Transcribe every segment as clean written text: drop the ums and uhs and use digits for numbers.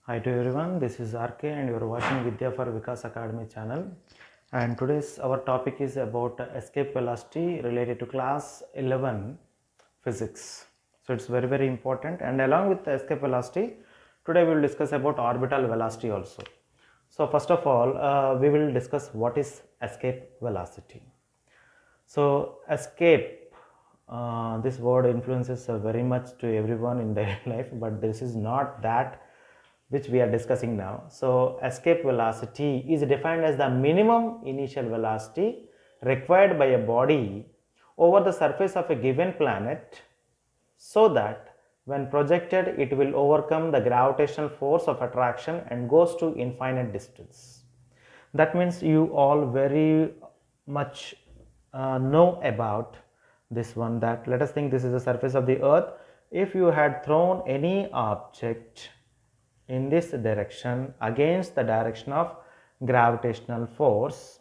Hi to everyone, this is RK and you are watching Vidya for Vikas Academy channel. And today's our topic is about escape velocity related to class 11 physics. So it's very important, and along with the escape velocity, today we will discuss about orbital velocity also. So first of all, we will discuss what is escape velocity. So escape, this word influences very much to everyone in their life, but this is not that which we are discussing now. So escape velocity is defined as the minimum initial velocity required by a body over the surface of a given planet, so that when projected it will overcome the gravitational force of attraction and goes to infinite distance. That means you all very much know about this one. That let us think this is the surface of the earth. If you had thrown any object in this direction against the direction of gravitational force,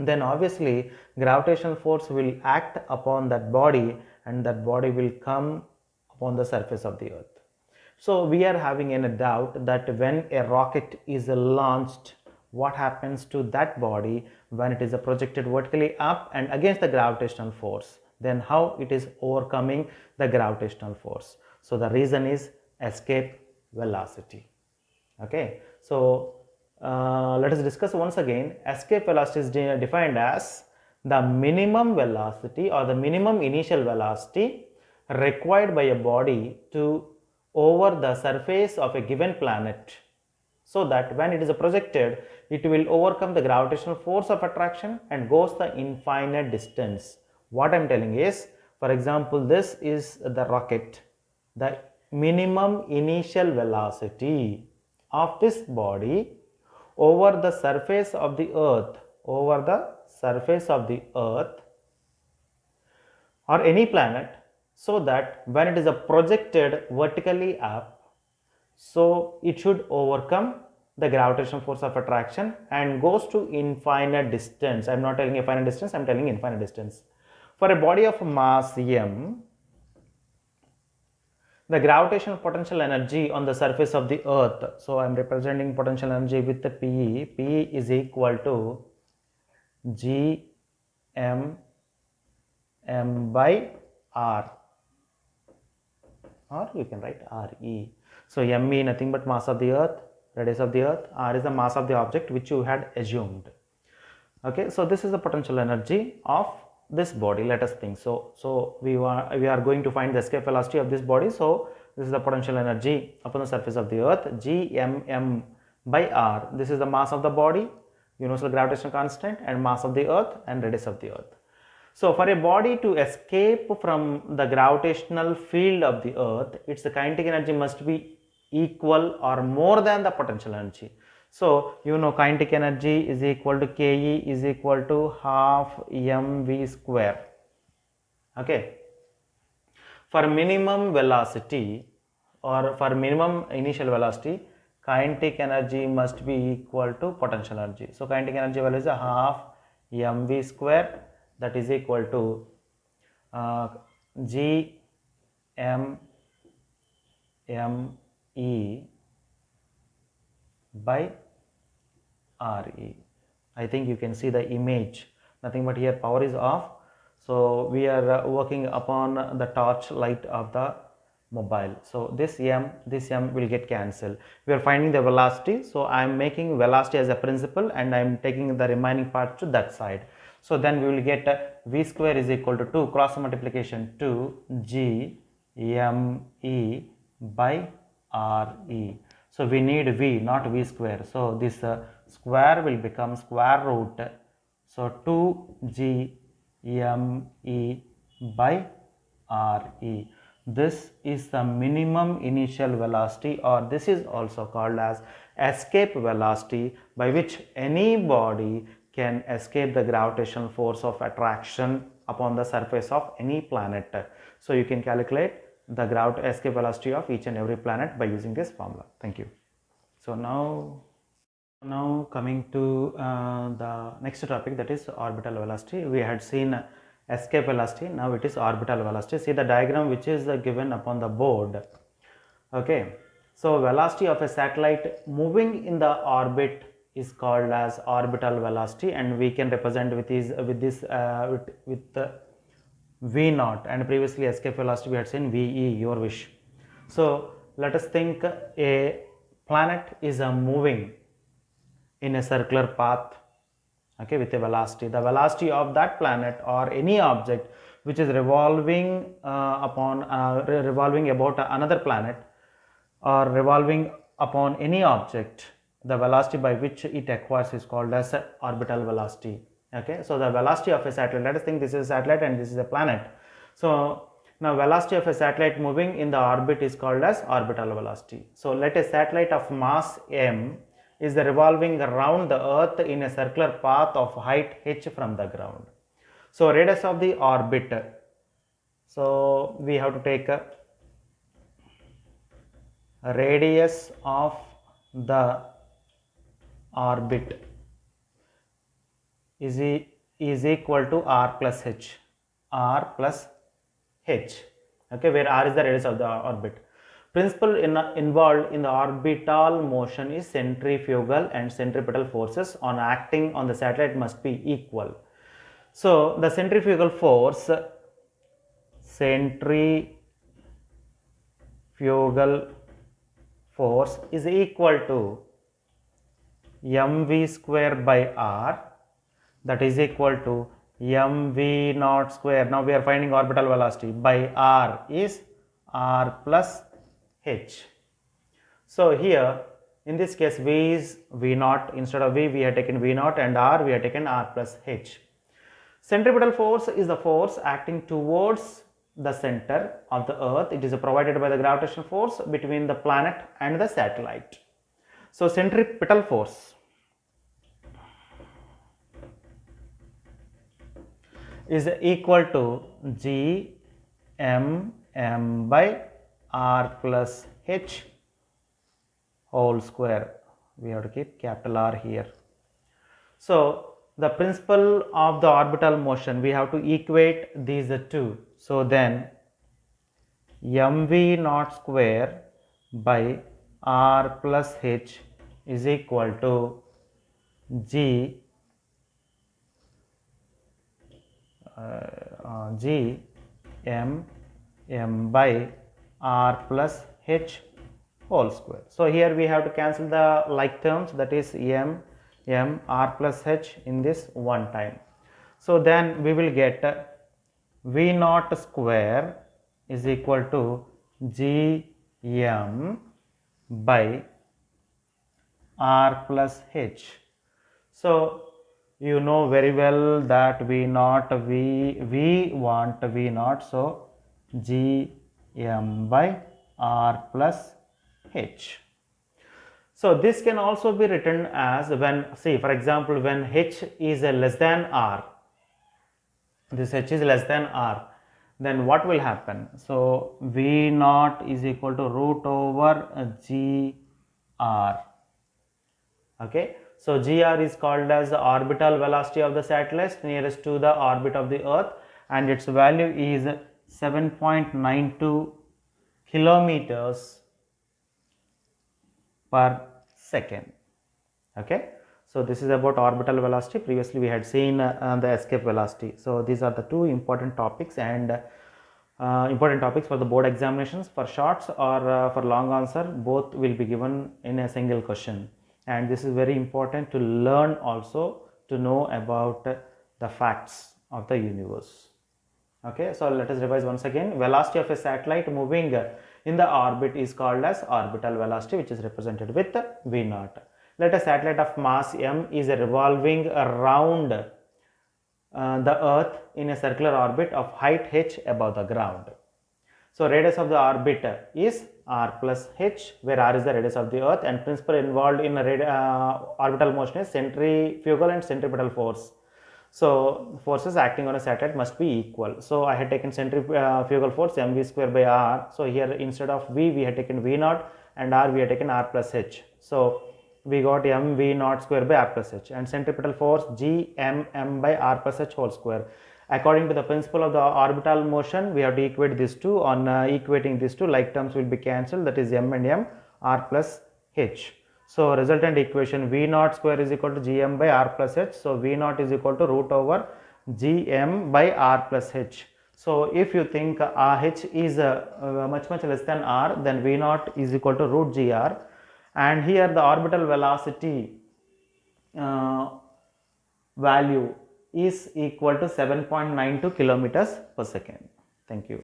then obviously gravitational force will act upon that body and that body will come upon the surface of the earth. So we are having a doubt that when a rocket is launched, what happens to that body when it is projected vertically up and against the gravitational force, then how it is overcoming the gravitational force. So the reason is escape velocity. Okay, so let us discuss once again. Escape velocity is defined as the minimum velocity or the minimum initial velocity required by a body to over the surface of a given planet, so that when it is projected it will overcome the gravitational force of attraction and goes the infinite distance. What I am telling is, for example, this is the rocket. The minimum initial velocity of this body over the surface of the earth or any planet, so that when it is projected vertically up, so it should overcome the gravitational force of attraction and goes to infinite distance. I am not telling a finite distance, I am telling infinite distance. For a body of mass m, the gravitational potential energy on the surface of the earth, so I am representing potential energy with the PE is equal to G m by R, or you can write Re. So me nothing but mass of the earth, radius of the earth, R is the mass of the object which you had assumed. Okay, so this is the potential energy of this body. Let us think. So we are going to find the escape velocity of this body. So this is the potential energy upon the surface of the earth, G m by R. This is the mass of the body, universal gravitational constant, and mass of the earth and radius of the earth. So for a body to escape from the gravitational field of the earth, its kinetic energy must be equal or more than the potential energy. So kinetic energy is equal to Ke is equal to half mv square. Okay. For minimum velocity or for minimum initial velocity, kinetic energy must be equal to potential energy. So kinetic energy value is a half mv square, that is equal to G m e by Re. I think you can see the image, nothing but here power is off. So we are working upon the torch light of the mobile. So this m will get cancelled. We are finding the velocity. So I am making velocity as a principal and I am taking the remaining part to that side. So then we will get v square is equal to 2 cross multiplication 2 G m e by Re. So we need v, not v square. So this square will become square root. So 2 Gme by Re. This is the minimum initial velocity, or this is also called as escape velocity, by which any body can escape the gravitational force of attraction upon the surface of any planet. So you can calculate the escape velocity of each and every planet by using this formula. Thank you. So now coming to the next topic, that is orbital velocity. We had seen escape velocity, now it is orbital velocity. See the diagram which is given upon the board. Okay, So velocity of a satellite moving in the orbit is called as orbital velocity, and we can represent with the v naught, and previously escape velocity we had seen ve, your wish. So let us think a planet is moving in a circular path, okay, with a velocity. The velocity of that planet or any object which is revolving revolving about another planet or revolving upon any object, the velocity by which it acquires is called as orbital velocity. Okay, so the velocity of a satellite, let us think this is a satellite and this is a planet. So now velocity of a satellite moving in the orbit is called as orbital velocity. So let a satellite of mass m is revolving around the earth in a circular path of height h from the ground. So radius of the orbit, so we have to take a radius of the orbit is equal to r plus h, okay, where r is the radius of the orbit. Principle involved in the orbital motion is centrifugal and centripetal forces on acting on the satellite must be equal. So the centrifugal force is equal to mv square by r, that is equal to mv naught square. Now we are finding orbital velocity, by r is r plus h. So here in this case v is v naught, instead of v we have taken v naught, and r we have taken r plus h. Centripetal force is the force acting towards the center of the earth. It is provided by the gravitational force between the planet and the satellite. So centripetal force is equal to g m by r plus h whole square. We have to keep capital R here. So the principle of the orbital motion, we have to equate these two. So then mv naught square by r plus h is equal to g m by r plus h whole square. So here we have to cancel the like terms, that is m r plus h in this one time. So then we will get v naught square is equal to g m by r plus h. So you know very well that we want v naught, so g m by r plus h. So this can also be written as, when, see for example, when h is less than r, this h is less than r, then what will happen? So v naught is equal to root over g r. Okay, so gr is called as the orbital velocity of the satellite nearest to the orbit of the earth, and its value is 7.92 kilometers per second. Okay, so this is about orbital velocity. Previously we had seen the escape velocity. So these are the two important topics, and important topics for the board examinations. For shorts or for long answer, both will be given in a single question, and this is very important to learn, also to know about the facts of the universe. Okay, so let us revise once again. Velocity of a satellite moving in the orbit is called as orbital velocity, which is represented with v naught. Let a satellite of mass m is revolving around the earth in a circular orbit of height h above the ground. So radius of the orbit is r plus h, where r is the radius of the earth, and principle involved in orbital motion is centrifugal and centripetal force. So forces acting on a satellite must be equal. So I had taken centrifugal force mv square by r. So here instead of v we had taken v naught, and r we had taken r plus h. So we got mv naught square by r plus h, and centripetal force g m by r plus h whole square. According to the principle of the orbital motion, we have to equate these two. On equating these two, like terms will be cancelled, that is m and m, r plus h. So resultant equation v naught square is equal to gm by r plus h. So v naught is equal to root over gm by r plus h. So if you think h is much less than r, then v naught is equal to root gr, and here the orbital velocity value is equal to 7.92 kilometers per second. Thank you.